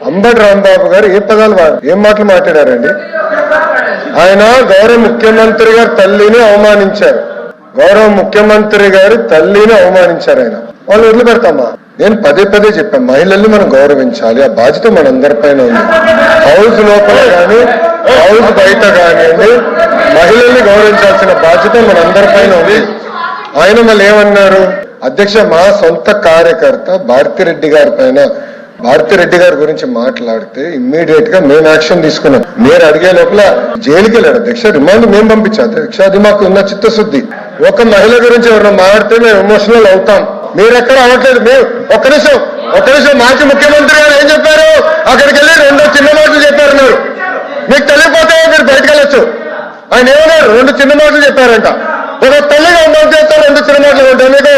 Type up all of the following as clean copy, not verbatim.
అంబటి రాంబాబు గారు ఏ పదాలు ఏం మాటలు మాట్లాడారండి? ఆయన గౌరవ ముఖ్యమంత్రి గారి తల్లిని అవమానించారు. గౌరవ ముఖ్యమంత్రి గారి తల్లిని అవమానించారు. ఆయన వాళ్ళు వదిలిపెడతామా? నేను పదే పదే చెప్పాను, మహిళల్ని మనం గౌరవించాలి. ఆ బాధ్యత మనందరిపైన ఉంది. హౌస్ లోపల కానీ హౌస్ బయట కానివ్వండి, మహిళల్ని గౌరవించాల్సిన బాధ్యత మనందరిపైన ఉంది. ఆయన మళ్ళీ ఏమన్నారు? అధ్యక్ష, మా సొంత కార్యకర్త భారతిరెడ్డి గారి పైన, భారతిరెడ్డి గారి గురించి మాట్లాడితే ఇమ్మీడియట్ గా మేము యాక్షన్ తీసుకున్నాం. మీరు అడిగే లోపల జైలుకి వెళ్ళాడు అధ్యక్ష. రిమాండ్ మేము పంపించాం అధ్యక్ష. అది మాకు ఉన్న చిత్తశుద్ధి. ఒక మహిళ గురించి ఎవరైనా మాట్లాడితే మేము ఎమోషనల్ అవుతాం. మీరెక్కడ అవ్వట్లేదు. మేము ఒక్క నిమిషం మాజీ ముఖ్యమంత్రి గారు ఏం చెప్పారు? అక్కడికి వెళ్ళి 2 చిన్న మాటలు చెప్పారు. మీకు తెలియకపోతే మీరు బయటకు వెళ్ళొచ్చు. ఆయన ఏమన్నారు? 2 చిన్న మాటలు చెప్పారంట. ఒక తల్లిగా ఉండాలి చేస్తే 2 చిన్న మాటలు ఉంటాయి మీకు.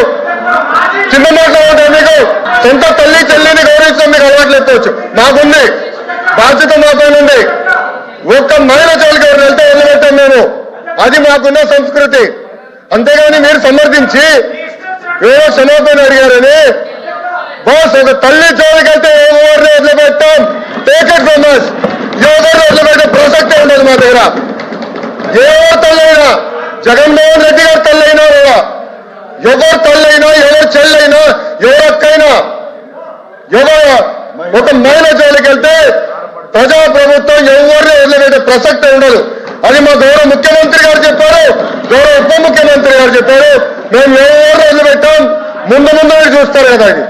చిన్న మాటలు ఉంటాయి మీకు. సొంత తల్లి చెల్లిని గౌరవించడం మీకు అలవాట్లు ఎత్తవచ్చు. మాకుంది బాధ్యత, మాతోనుంది. ఒక్క మహిళ జోలికి ఎవరు వెళ్తే వదిలిపెట్టాం మేము. అది మాకున్న సంస్కృతి. అంతేగాని మీరు సమర్థించి ఏదో క్షమాపణ అడిగారని బాస్, ఒక తల్లి జోలికి వెళ్తే ఎవరిని వదిలిపెట్టాం. Take it from us. ఎవరిని వదిలిపెట్టే ప్రసక్తే ఉండదు మా దగ్గర. ఏ తల్లైనా, జగన్మోహన్ రెడ్డి గారి తల్లైనా కూడా, ఎవరు తల్లైనా, ఎవరు చెల్లైనా, ఎవరు అక్కైనా, ఎవరు ఒక మహిళ జోలికి వెళ్తే ప్రజాప్రభుత్వం ఎవరిని వదిలిపెట్టే ప్రసక్తే ఉండదు. అది మా గౌరవ ముఖ్యమంత్రి గారు చెప్పారు, గౌరవ ఉప ముఖ్యమంత్రి గారు చెప్పారు. మేము ఎవరిని వదిలిపెట్టాం. ముందు చూస్తారు కదా అది.